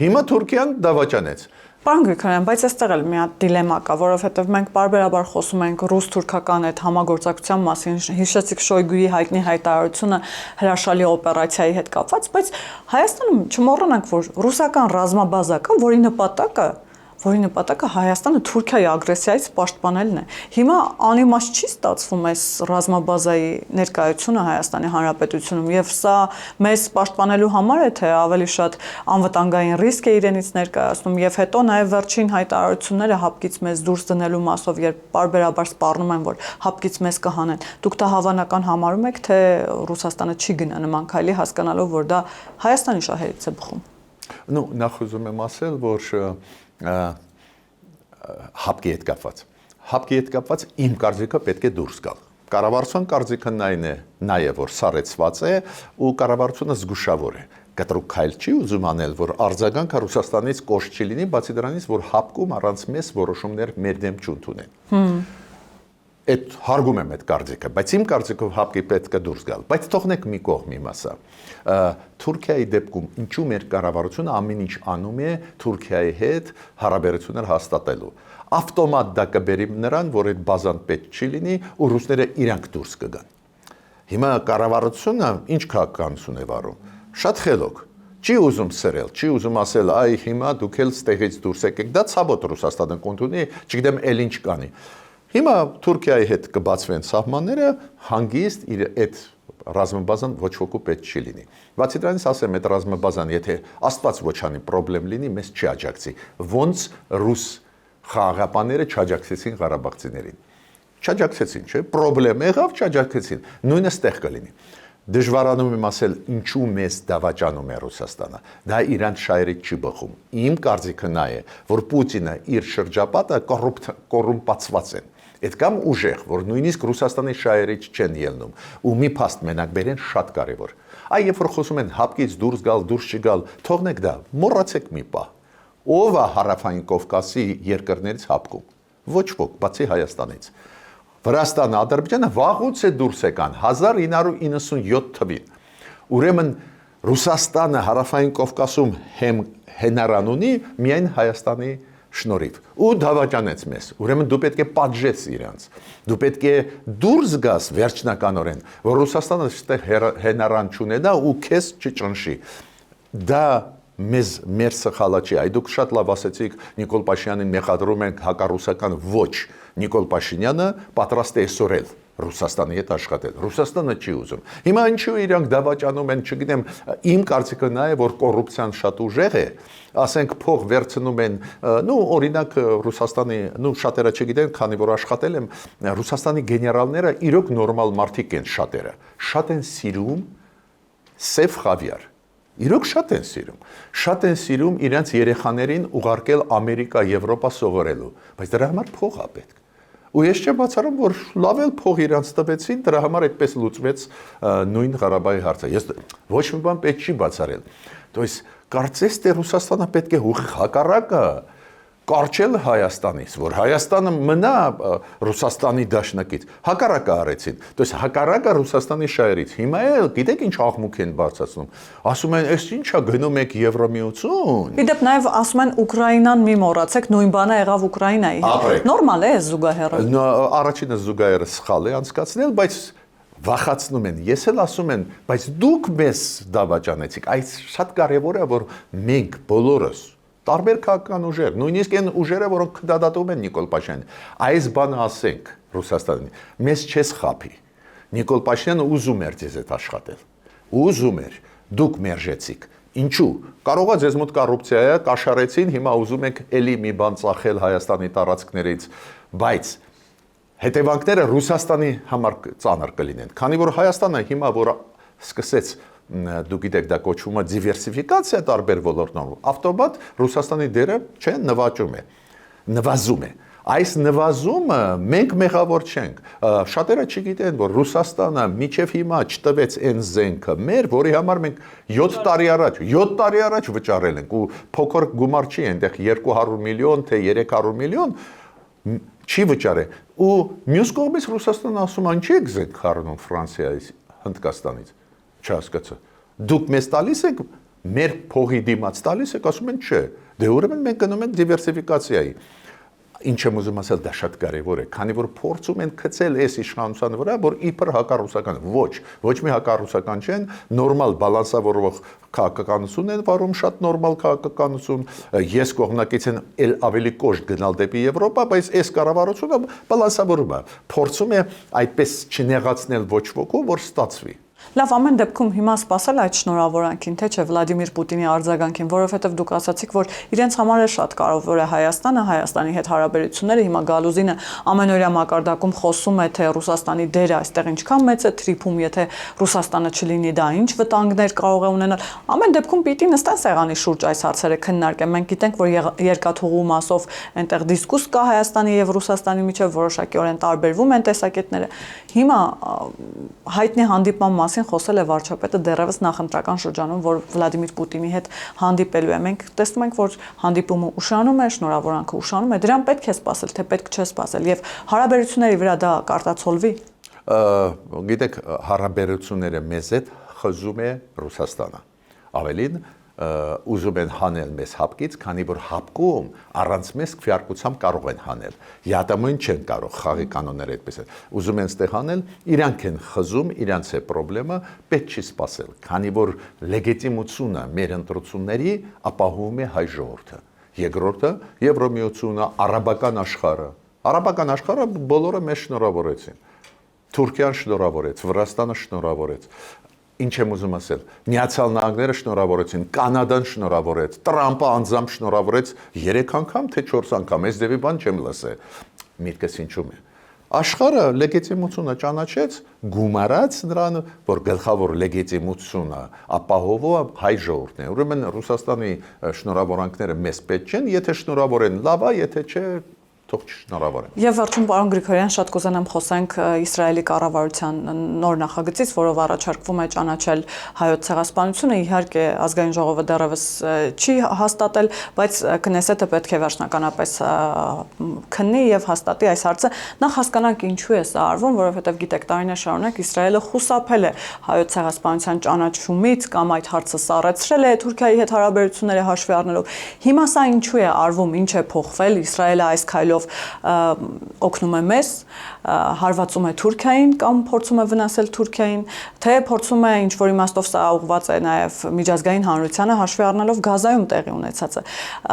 Հիմա Թուրքիան դավաճանեց։ Պարոն Գրիգորյան, բայց այստեղ էլ մի հատ դիլեմա կա, որովհետև մենք բարբերաբար խոսում ենք ռուս-թուրքական այդ համագործակցության մասին, հիշեցիք Շոյգուի հայտնի հայտարարությունը հրաշալի օպերացիայի հետ կապված, բայց Հայաստանում չմոռանանք, որ ռուսական ռազմաբազա կա, որի նպատակը Հայաստանը Թուրքիայի ագրեսիայից պաշտպանելն է։ Հիմա անիմաստ չի ստացվում այս ռազմաբազայի ներկայությունը Հայաստանի Հանրապետությունում, եւ սա մեզ պաշտպանելու համար է, թե ավելի շատ անվտանգային ռիսկ է իրենից ներկայացնում, եւ հետո նաեւ վերջին հայտարարությունները հապկից մեզ դուրս դնելու մասով, երբ բարբերաբար սպառնում են, որ հապկից մեզ կհանեն։ Դուք դա հավանական համարում եք, թե Ռուսաստանը չի գնա նման քայլի, հասկանալով, որ դա Հայաստանի շահերից է բխում։ Ну, նախ ուզում եմ ասել, որ հապկի հետ կապված։ Հապկի հետ կապված իմ կարծիքը պետք է դուրս գալ։ Կառավարության կարծիքն այն է, նաև որ սառեցված է ու կառավարությունը զգուշավոր է։ Կտրուկ քայլ չի ուզում անել, որ արձագանքը Ռուսաստանից կոշտ չի լինի, բացի դրանից, որ հապկում առանց մեզ որոշումներ մեր դեմ չընդունեն։ Այդ հարգում եմ այդ կարծիքը, բայց իմ կարծիքով հապկի պետք է դուրս գալ։ Բայց թողնենք մի կողմ իմ ասա։ Թուրքիայի դեպքում ինչու մեր կառավարությունը ամեն ինչ անում է Թուրքիայի հետ հարաբերություններ հաստատելու։ Ավտոմատ դա կբերի նրան, որ այդ բազան պետք չի լինի ու ռուսները իրանք դուրս կգան։ Հիմա կառավարությունը ինչ քաղաքականություն է վարում։ Շատ խելոք։ Չի ուզում սրել, չի ուզում ասել, այ հիմա դուք էլ ստեղից դուրս եկեք, դա ցավոտ Ռուսաստանը կընդունի, չգիտեմ էլ ինչ կանի։ Հիմա Թուրքիայի հետ կբացվեն սահմանները, հանգիստ իր այդ ռազմաբազան ոչ ոքի պետք չի լինի։ Բացի դրանից ասեմ, այդ ռազմաբազան, եթե Աստված ոչ անի խնդրեմ լինի, մեզ չի աջակցի։ Ոնց ռուս խաղաղապանները չաջակցեցին ղարաբաղցիներին։ Չաջակցեցին, չէ՞, խնդրեմ եղավ, չաջակցեցին։ Նույնը ստեղ կլինի։ Դժվարանում եմ ասել, ինչու մեզ դավաճանում է Ռուսաստանը։ Դա իրանց շահերից չի բխում։ Իմ կարծիքը նա է, որ Պուտինը իր շրջապատը կոռումպացված են։ Այդ կամ ուժեղ, որ նույնիսկ Ռուսաստանի շահերից չեն ելնում, ու մի փաստ մենակ բերեն շատ կարևոր։ Այ երբ որ խոսում են հապկից դուրս գալ, դուրս չգալ, թողնեք դա, մոռացեք մի պահ։ Ով է Հարավային Կովկասի երկրներից հապկում։ Ոչ ոք, բացի Հայաստանից։ Վրաստանը, Ադրբեջանը վաղուց է դուրս եկան 1997 թվին։ Ուրեմն Ռուսաստանը հարավային Կովկասում հենարան ունի միայն Հայաստանի շնորհիվ ու դավաճանեց մեզ ուրեմն դու պետք է պատժես իրանց դու պետք է դուրս գաս վերջնականորեն որ Ռուսաստանը այստեղ հենարան չունենա ու քեզ չճնշի դա մեզ մեր սխալը չի այ դուք շատ լավ ասեցիք Նիկոլ Փաշինյանին մեղադրում ենք հակառուսական ոչ Նիկոլ Փաշինյանը պատրաստ է սորել Ռուսաստանի հետ աշխատել։ Ռուսաստանը չի ուզում։ Հիմա ինչու իրանք դավաճանում են, չգիտեմ, իմ կարծիքը նա է, որ կոռուպցիան շատ ուժեղ է, ասենք փող վերցնում են, օրինակ Ռուսաստանի, շատերը չգիտեն, քանի որ աշխատել եմ, Ռուսաստանի գեներալները իրոք նորմալ մարդիկ են շատերը։ Շատ են սիրում սև խավիար։ Իրոք շատ են սիրում իրենց երեխաներին ուղարկել Ամերիկա, Եվրոպա սովորելու, բայց դրա համար փող է պետք։ Ու ես չեմ բացառում, որ լավ էլ փող իրանց տվեցին, դրա համար այդպես լուծվեց նույն Ղարաբաղի հարցը։ Ես ոչ մի բան պետք չի բացառել։ То есть կարծես թե Ռուսաստանը պետք է հակառակը կարճել Հայաստանից, որ Հայաստանը մնա Ռուսաստանի դաշնակից։ Հակառակը արեցին։ То есть հակառակը Ռուսաստանի շահերից։ Հիմա էլ գիտեք ինչ աղմուկ են բարձրացնում։ Ասում են, «Էս ինչա գնում եք Եվրամիություն»։ Իդեպ նաև ասում են Ուկրաինան մի մոռացեք, նույն բանը եղավ Ուկրաինայի հետ։ Նորմալ է զուգահեռը։ Առաջինը զուգահեռը սխալ է անցկացնել, բայց վախացնում են։ Ես էլ ասում եմ, բայց դուք մեզ դավաճանեցիք։ Այս շատ կարևոր է, որ մենք բոլորս տարբեր քաղաքական ուժեր, նույնիսկ այն ուժերը, որոնք քննադատում են Նիկոլ Փաշինյանին, այս բանը ասենք Ռուսաստանին, մեզ չես խափի։ Նիկոլ Փաշինյանը ուզում էր ձեզ հետ աշխատել։ Ուզում էր, դուք մերժեցիք։ Ինչու։ Կարող է ձեզ մոտ կոռուպցիա է, կաշառեցին, հիմա ուզում եք էլի մի բան ծախել Հայաստանի տարածքներից, բայց հետևանքները Ռուսաստանի համար ծանր կլինեն։ Քանի որ Հայաստանը հիմա որ սկսեց դուք գիտեք դա կոչվում է դիվերսիֆիկացիա տարբեր ոլորտներում, ավտոմատ Ռուսաստանի դերը նվազում է։ Այս նվազումը մենք մեղավոր չենք։ Շատերը չգիտեն, որ Ռուսաստանը միջև հիմա չտվեց այն զենքը մեր, որի համար մենք 7 տարի առաջ վճարել ենք ու փոքր գումար չի, այնտեղ 200 միլիոն թե 300 միլիոն չի վճարել։ Ու մյուս կողմից Ռուսաստանը ասում է, ինչի եք զենք խառնում Ֆրանսիայից, Հնդկաստանից։ Չհասկացա։ Դուք մեզ տալիս եք մեր փողի դիմաց տալիս եք, ասում են չէ։ Դե ուրեմն մենք գնում ենք դիվերսիֆիկացիայի։ Ինչ եմ ուզում ասել, դա շատ կարևոր է, քանի որ փորձում են գցել այս իշխանության վրա, որ իբր հակառուսական, ոչ մի հակառուսական չեն, նորմալ բալանսավորող քաղաքականություն են վարում, շատ նորմալ քաղաքականություն, ես կողմնակից են էլ ավելի կոշտ գնալ դեպի Եվրոպա, բայց այս կառավարությունը բալանսավորում է, փորձում է այդպես չնեղացնել ոչ ոքու, որ ստացվի։ Լավ, ամեն դեպքում հիմա սпасել այդ շնորհավորանքին, թե չէ Վլադիմիր Պուտինի արձագանքին, որովհետև դուք ասացիք, որ իրենց համար է շատ կարևոր է Հայաստանը, Հայաստանի հետ հարաբերությունները, հիմա Գալուզինը ամենօրյա մակարդակում խոսում է, թե Ռուսաստանի դերը այստեղ ինչքան մեծ է թրիփում, եթե Ռուսաստանը չլինի, դա ինչ վտանգներ կարող է ունենալ։ Ամեն դեպքում պիտի նստեն սեղանի շուրջ այս հարցերը քննարկեն։ Մենք գիտենք, որ երկաթուղու մասով այնտեղ դիսկուս կա Հայաստանի եւ Ռուսաստանի միջև, որոշակիորեն տարբերվում են տեսակետները։ Հիմա հայտնի հանդիպման մասին խոսել է վարչապետը դեռևս նախընտրական շրջանում, որ Վլադիմիր Պուտինի հետ հանդիպելու է։ Մենք տեսնում ենք, որ հանդիպումը ուշանում է, շնորհավորանքը ուշանում է։ Դրան պետք է սпасել, թե պետք չէ սпасել եւ հարաբերությունների վրա դա կարտացոլվի։ Գիտեք, հարաբերությունները մեզ հետ խզում է Ռուսաստանը։ Ավելին ուզում են հանել մեզ հապկից, քանի որ հապկում առանց մեզ քվեարկությամբ կարող են հանել։ Յատամույն չեն կարող, խաղի կանոնները այդպես են։ Ուզում են ստեղ հանել, իրանք են խզում, իրանց է խնդրեմը, պետք չի սпасել, քանի որ լեգիտիմությունը մեր ընտրությունների ապահովում է հայ ժողովուրդը։ Երկրորդը Եվրոմիությունը, արաբական աշխարհը։ Արաբական աշխարհը բոլորը մեզ շնորհավորեցին։ Թուրքիան շնորհավորեց, Վրաստանը շնորհավորեց։ Ինչ եմ ուզում ասել, Միացյալ Նահանգները շնորհավորեցին, Կանադան շնորհավորեց, Տրամպը անձամբ շնորհավորեց 3 անգամ թե 4 անգամ, այս դեպի բան չեմ լսել։ Միտքս ինչու՞մ է։ Աշխարհը լեգիտիմությունը ճանաչեց, գումարած նրան, որ գլխավոր լեգիտիմությունը ապահովող հայ ժողովուրդն է։ Ուրեմն Ռուսաստանի շնորհավորանքները մեզ պետք չեն, եթե շնորհավորեն լավ է, եթե չէ թող չհնարավոր է։ Եվ վերջում պարոն Գրիգորյան, շատ կուզենամ խոսենք Իսրայելի կառավարության նոր նախագծից, որով առաջարկվում է ճանաչել հայոց ցեղասպանությունը։ Իհարկե, ազգային ժողովը դեռևս չի հաստատել, բայց Քնեսեթը պետք է վերջնականապես քննի եւ հաստատի այս հարցը։ Նախ հասկանանք ինչու է սա արվում, որովհետեւ գիտեք, տարիներ շարունակ Իսրայելը խուսափել է հայոց ցեղասպանության ճանաչումից կամ այդ հարցը սառեցրել է Թուրքիայի հետ հարաբերությունները հաշվի առնելով։ Հիմա սա ինչու է արվում, ինչ է փոխվել, Իսրայելը այս քայլով օգնում է մեզ, հարվածում է Թուրքիային կամ փորձում է վնասել Թուրքիային, թե փորձում է ինչ-որ իմաստով սա ուղղված է նաև միջազգային հանրությանը հաշվի առնելով Գազայում տեղի ունեցածը։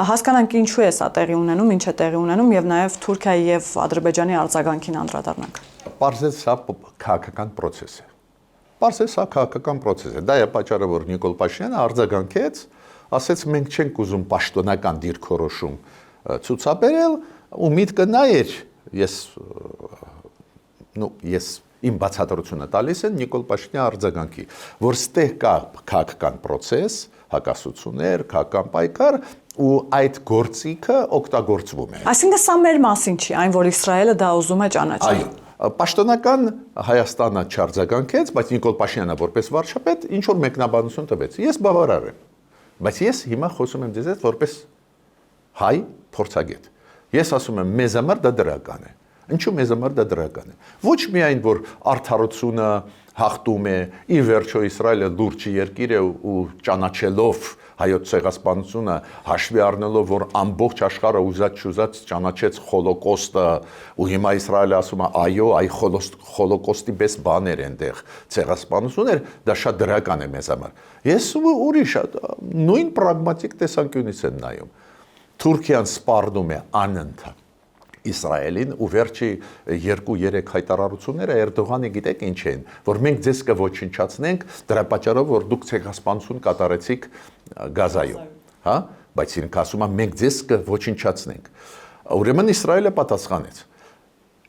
Հասկանանք ինչու է սա տեղի ունենում, ինչ է տեղի ունենում եւ նաև Թուրքիայի եւ Ադրբեջանի արձագանքին անդրադառնանք։ Պարզել սա քաղաքական process է։ Պարզել սա քաղաքական process է։ Դա է պատճառը, որ Նիկոլ Փաշինյանը արձագանքեց, ասեց մենք չենք ուզում պաշտոնական դիրքորոշում ցուցաբերել ու միտքը նա էր ես իմ բացատրությունը տալիս են Նիկոլ Փաշինյանի արձագանքի, որ ստեղ կա քաղաքական process, հակասություններ, քաղաքական պայքար ու այդ գործիքը օգտագործվում է։ Այսինքն սա մեր մասին չի, այն որ Իսրայելը դա ուզում է ճանաչել։ Այո, պաշտոնական Հայաստանը չարձագանքեց, բայց Նիկոլ Փաշինյանը որպես վարչապետ ինչ որ մեկնաբանություն տվեց։ Ես բավարար եմ, բայց ես հիմա խոսում եմ ձեզ հետ որպես հայ փորձագետ։ Ես ասում եմ մեզ համար դա դրական է։ Ինչու մեզ համար դա դրական է։ Ոչ միայն որ արդարությունը հաղթում է, ի վերջո Իսրայելը լուրջ երկիր է ու ճանաչելով հայոց ցեղասպանությունը հաշվի առնելով որ ամբողջ աշխարհը ուզած ճանաչեց Հոլոկոստը ու հիմա Իսրայելը ասում է այո, այ Հոլոկոստի պես բաներ այնտեղ ցեղասպանություններ, դա շատ դրական է մեզ համար։ Ես ուրիշ նույն պրագմատիկ տեսանկյունից եմ նայում։ Թուրքիան սպառնում է անընդհատ Իսրայելին ու վերջի 2-3 հայտարարությունները Էրդողանի գիտեք ինչ են, որ մենք ձեզ կոչնչացնենք դրա պատճառով որ դուք ցեղասպանություն կատարեցիք Գազայում, հա, բայց ինքը ասում է մենք ձեզ կոչնչացնենք։ Ուրեմն Իսրայելը պատասխանեց։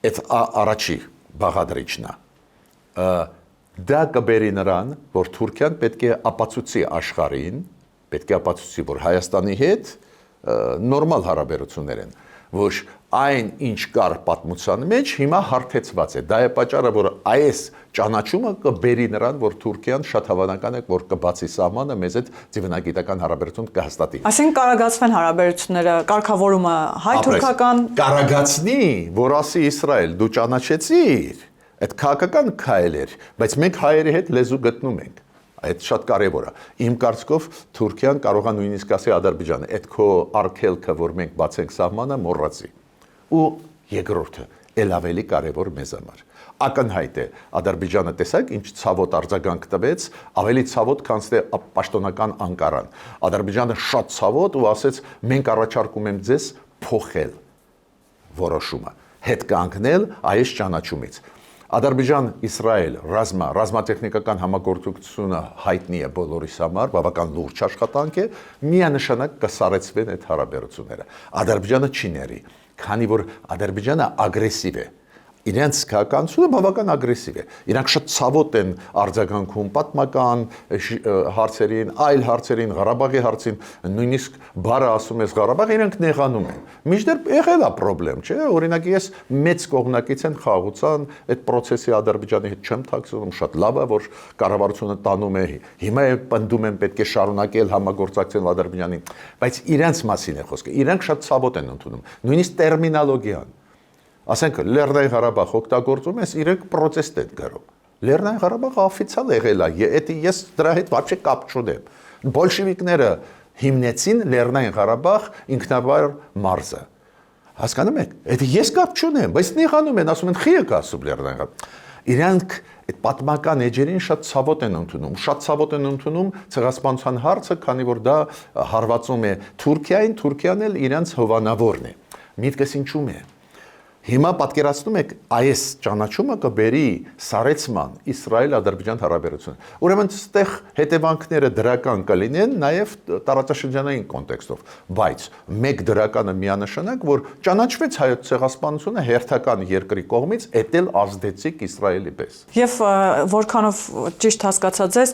Այդ առաջի բաղադրիչն է։ Դա կբերի նրան, որ Թուրքիան պետք է ապացուցի աշխարհին, պետք է ապացուցի, որ Հայաստանի հետ նորմալ հարաբերություններ են, որ այն ինչ կար պատմության մեջ հիմա հարթեցված է։ Դա է պատճառը, որ այս ճանաչումը կբերի նրան, որ Թուրքիան շատ հավանական է, որ կբացի սահմանը մեզ հետ ձևնագիտական հարաբերություն կհաստատի։ Այսինքն կարագացվեն հարաբերությունները, կարգավորումը հայ-թուրքական կարագացնի, որ ասի Իսրայել, դու ճանաչեցիր, այդ քաղաքական քայլ էր, բայց մենք հայերի հետ լեզու գտնում ենք։ Այդ շատ կարևոր է։ Իմ կարծիքով Թուրքիան կարող է նույնիսկ ասի Ադրբեջանը, այդ քո արգելքը, որ մենք բացենք սահմանը, մոռացի։ Ու երկրորդը, ել ավելի կարևոր մեզ համար։ Ակնհայտ է, Ադրբեջանը տեսակ ինչ ցավոտ արձագանք տվեց, ավելի ցավոտ, քան թե պաշտոնական Անկարան։ Ադրբեջանը շատ ցավոտ ու ասեց, մենք առաջարկում եմ ձեզ փոխել որոշումը, հետ կանգնել այս ճանաչումից։ Ադրբեջան-Իսրայել ռազմատեխնիկական համագործակցությունը հայտնի է բոլորիս համար, բավական լուրջ աշխատանք է, միանշանակ կսարեցվեն այդ հարաբերությունները։ Ադրբեջանը չի ների, քանի որ Ադրբեջանը ագրեսիվ է։ Իրենց քաղաքականությունը բավական ագրեսիվ է։ Իրանք շատ ցավոտ են արձագանքում պատմական հարցերին, այլ հարցերին, Ղարաբաղի հարցին, նույնիսկ բառը ասում ես Ղարաբաղ, իրանք նեղանում են։ Մինչդեռ եղել է խնդրեմ, չէ՞, օրինակ ես մեծ կողմնակից են խաղաղության այդ process-ի Ադրբեջանի հետ չեմ ཐակսում, շատ լավ է, որ կառավարությունը տանում է։ Հիմա պնդում են պետք է շարունակել համագործակցել Ադրբեջանին, բայց իրանք մասին է խոսքը։ Իրանք շատ ցավոտ են ընդունում, նույնիսկ տերմինոլոգիան։ Ասենք Լեռնային Ղարաբաղ օգտագործում ես, իրենք process դեպ գրում։ Լեռնային Ղարաբաղը օֆիցիալ եղել է, ես դրա հետ ոչ կապ չունեմ։ Բոլշևիկները հիմնեցին Լեռնային Ղարաբաղ ինքնավար մարզը։ Հասկանում եք, այդ ես կապ չունեմ, բայց նեղանում են, ասում են խի եք ասում Լեռնային Ղարաբաղ։ Իրանք այդ պատմական էջերին շատ ցավոտ են ընդունում, շատ ցավոտ են ընդունում ցեղասպանության հարցը, քանի որ դա հարվածում է Թուրքիային, Թուրքիան էլ իրանց հովանավորն է։ Միտքս ինչու՞մ է։ Հիմա պատկերացնում եք այս ճանաչումը կբերի սարեցման Իսրայել-Ադրբեջան հարաբերություն։ Ուրեմն այստեղ հետևանքները դրական կլինեն նաև տարածաշրջանային կոնտեքստով, բայց մեկ դրականը միանշանակ, որ ճանաչվեց հայոց ցեղասպանությունը հերթական երկրի կողմից, էտել ազդեցիկ Իսրայելի պես։ Եվ որքանով ճիշտ հասկացա ձեզ,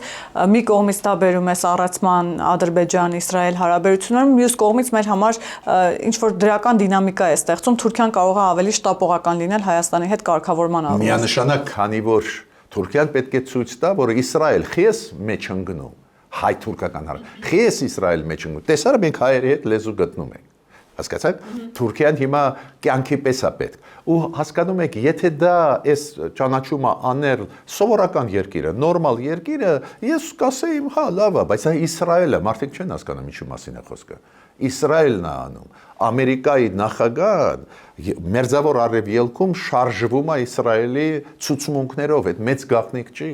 մի կողմից դա բերում է սառեցման Ադրբեջան-Իսրայել հարաբերություններում, մյուս կողմից մեր համար ինչ որ դրական դինամիկա է ստեղծում, Թուրքիան կարող է ավելի շտապողական լինել Հայաստանի հետ կարգավորման առումով։ Միանշանակ, քանի որ Թուրքիան պետք է ցույց տա, որ Իսրայել խիես մեջ ընկնում, հայ-թուրքական հարաբերություն, խիես Իսրայել մեջ ընկնում։ Տեսար մենք հայերի հետ լեզու գտնում ենք։ Հասկացաք։ Թուրքիան հիմա կյանքի պես է պետք։ Ու հասկանում եք, եթե դա այս ճանաչումը աներ սովորական երկիրը, նորմալ երկիրը, ես կասեի, հա, լավ է, բայց Իսրայելը, մարդիկ չեն հասկանում ինչի մասին է խոսքը։ Իսրայելն է անում։ Ամերիկայի նախագահն Մերձավոր Արևելքում շարժվում է Իսրայելի ցուցմունքներով, այդ մեծ գաղտնիք չի։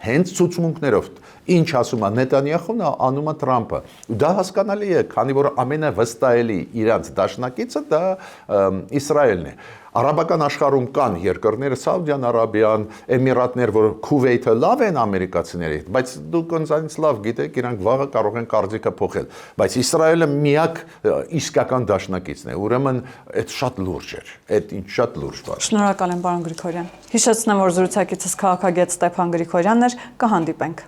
Հենց ցուցմունքներով ինչ ասում է Նետանյախուն, անում է Թրամփը։ Ու դա հասկանալի է, քանի որ ամենավստահելի իրանց դաշնակիցը դա Իսրայելն է։ Արաբական աշխարհում կան երկրներ, Սաուդյան Արաբիան, Էմիրատներ, որ Քուվեյթը լավ են ամերիկացիների հետ, բայց դուք ինձանից լավ գիտեք, իրանք վաղը կարող են կարծիքը փոխել, բայց Իսրայելը միակ իսկական դաշնակիցն է, ուրեմն այդ շատ լուրջ էր, այդ ինչ շատ լուրջ բան։ Շնորհակալ եմ, պարոն Գրիգորյան։ Հիշեցնեմ, որ զրուցակիցս քաղաքագետ Ստեփան Գրիգորյանն էր, կհանդիպենք։